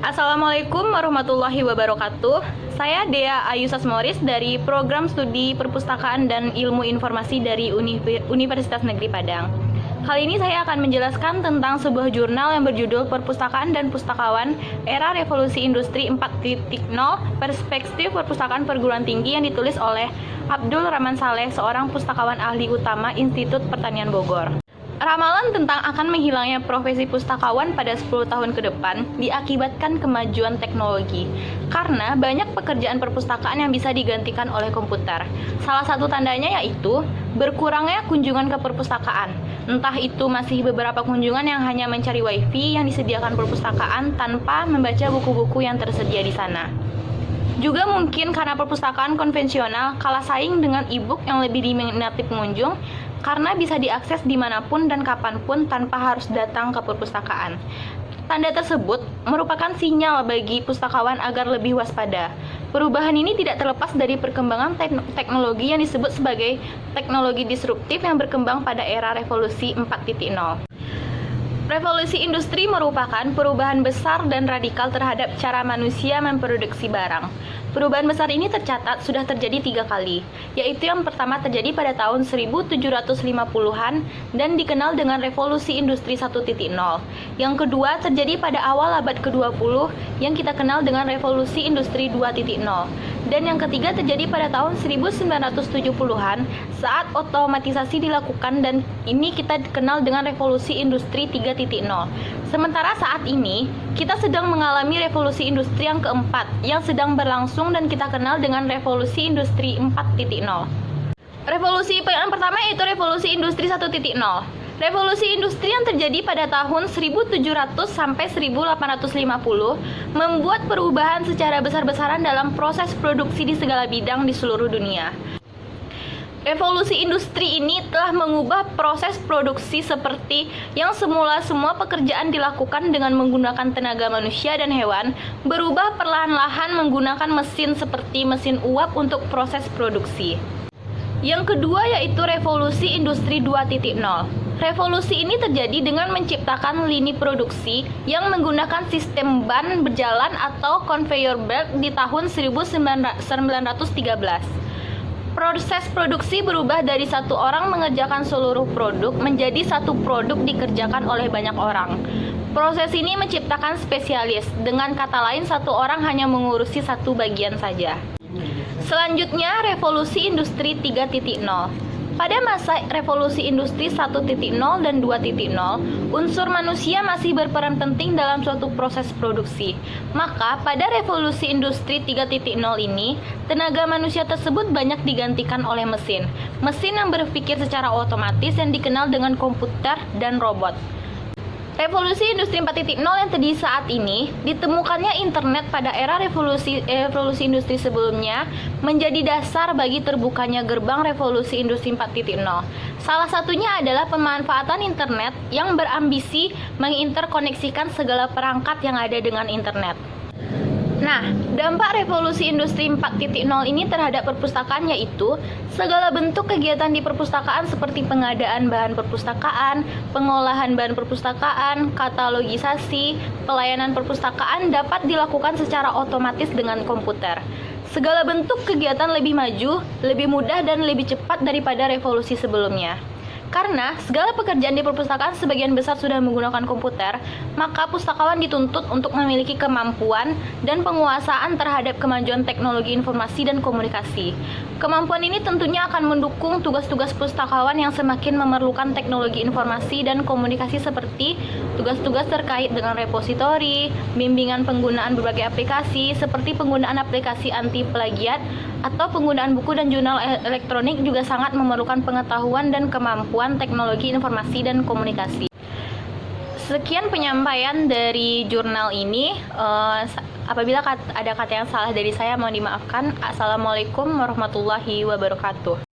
Assalamualaikum warahmatullahi wabarakatuh. Saya Dea Ayu Sasmoris dari Program Studi Perpustakaan dan Ilmu Informasi dari Universitas Negeri Padang. Kali ini saya akan menjelaskan tentang sebuah jurnal yang berjudul Perpustakaan dan Pustakawan Era Revolusi Industri 4.0 Perspektif Perpustakaan Perguruan Tinggi yang ditulis oleh Abdul Rahman Saleh, seorang pustakawan ahli utama Institut Pertanian Bogor. Ramalan tentang akan menghilangnya profesi pustakawan pada 10 tahun ke depan diakibatkan kemajuan teknologi, karena banyak pekerjaan perpustakaan yang bisa digantikan oleh komputer. Salah satu tandanya yaitu berkurangnya kunjungan ke perpustakaan. Entah itu masih beberapa kunjungan yang hanya mencari wifi yang disediakan perpustakaan tanpa membaca buku-buku yang tersedia di sana. Juga mungkin karena perpustakaan konvensional kalah saing dengan e-book yang lebih diminati pengunjung, karena bisa diakses dimanapun dan kapanpun tanpa harus datang ke perpustakaan. Tanda tersebut merupakan sinyal bagi pustakawan agar lebih waspada. Perubahan ini tidak terlepas dari perkembangan teknologi yang disebut sebagai teknologi disruptif yang berkembang pada era revolusi 4.0. Revolusi industri merupakan perubahan besar dan radikal terhadap cara manusia memproduksi barang. Perubahan besar ini tercatat sudah terjadi 3 kali, yaitu yang pertama terjadi pada tahun 1750-an dan dikenal dengan Revolusi Industri 1.0. Yang kedua terjadi pada awal abad ke-20 yang kita kenal dengan Revolusi Industri 2.0. Dan yang ketiga terjadi pada tahun 1970-an saat otomatisasi dilakukan, dan ini kita kenal dengan Revolusi Industri 3.0. Sementara saat ini kita sedang mengalami revolusi industri yang keempat yang sedang berlangsung dan kita kenal dengan Revolusi Industri 4.0. Revolusi yang pertama yaitu Revolusi Industri 1.0. Revolusi industri yang terjadi pada tahun 1700 sampai 1850 membuat perubahan secara besar-besaran dalam proses produksi di segala bidang di seluruh dunia. Revolusi industri ini telah mengubah proses produksi seperti yang semula semua pekerjaan dilakukan dengan menggunakan tenaga manusia dan hewan, berubah perlahan-lahan menggunakan mesin seperti mesin uap untuk proses produksi. Yang kedua yaitu Revolusi Industri 2.0. Revolusi ini terjadi dengan menciptakan lini produksi yang menggunakan sistem ban berjalan atau conveyor belt di tahun 1913. Proses produksi berubah dari satu orang mengerjakan seluruh produk menjadi satu produk dikerjakan oleh banyak orang. Proses ini menciptakan spesialis, dengan kata lain satu orang hanya mengurusi satu bagian saja. Selanjutnya, Revolusi Industri 3.0. Pada masa revolusi industri 1.0 dan 2.0, unsur manusia masih berperan penting dalam suatu proses produksi. Maka pada revolusi industri 3.0 ini, tenaga manusia tersebut banyak digantikan oleh mesin. Mesin yang berpikir secara otomatis yang dikenal dengan komputer dan robot. Revolusi Industri 4.0 yang terjadi saat ini, ditemukannya internet pada era revolusi industri sebelumnya, menjadi dasar bagi terbukanya gerbang revolusi industri 4.0. Salah satunya adalah pemanfaatan internet yang berambisi menginterkoneksikan segala perangkat yang ada dengan internet. Nah, dampak revolusi industri 4.0 ini terhadap perpustakaan yaitu segala bentuk kegiatan di perpustakaan seperti pengadaan bahan perpustakaan, pengolahan bahan perpustakaan, katalogisasi, pelayanan perpustakaan dapat dilakukan secara otomatis dengan komputer. Segala bentuk kegiatan lebih maju, lebih mudah dan lebih cepat daripada revolusi sebelumnya. Karena segala pekerjaan di perpustakaan sebagian besar sudah menggunakan komputer, maka pustakawan dituntut untuk memiliki kemampuan dan penguasaan terhadap kemajuan teknologi informasi dan komunikasi. Kemampuan ini tentunya akan mendukung tugas-tugas pustakawan yang semakin memerlukan teknologi informasi dan komunikasi seperti tugas-tugas terkait dengan repositori, bimbingan penggunaan berbagai aplikasi seperti penggunaan aplikasi anti plagiat, atau penggunaan buku dan jurnal elektronik juga sangat memerlukan pengetahuan dan kemampuan teknologi informasi dan komunikasi. Sekian penyampaian dari jurnal ini. Apabila ada kata yang salah dari saya, mohon dimaafkan. Assalamualaikum warahmatullahi wabarakatuh.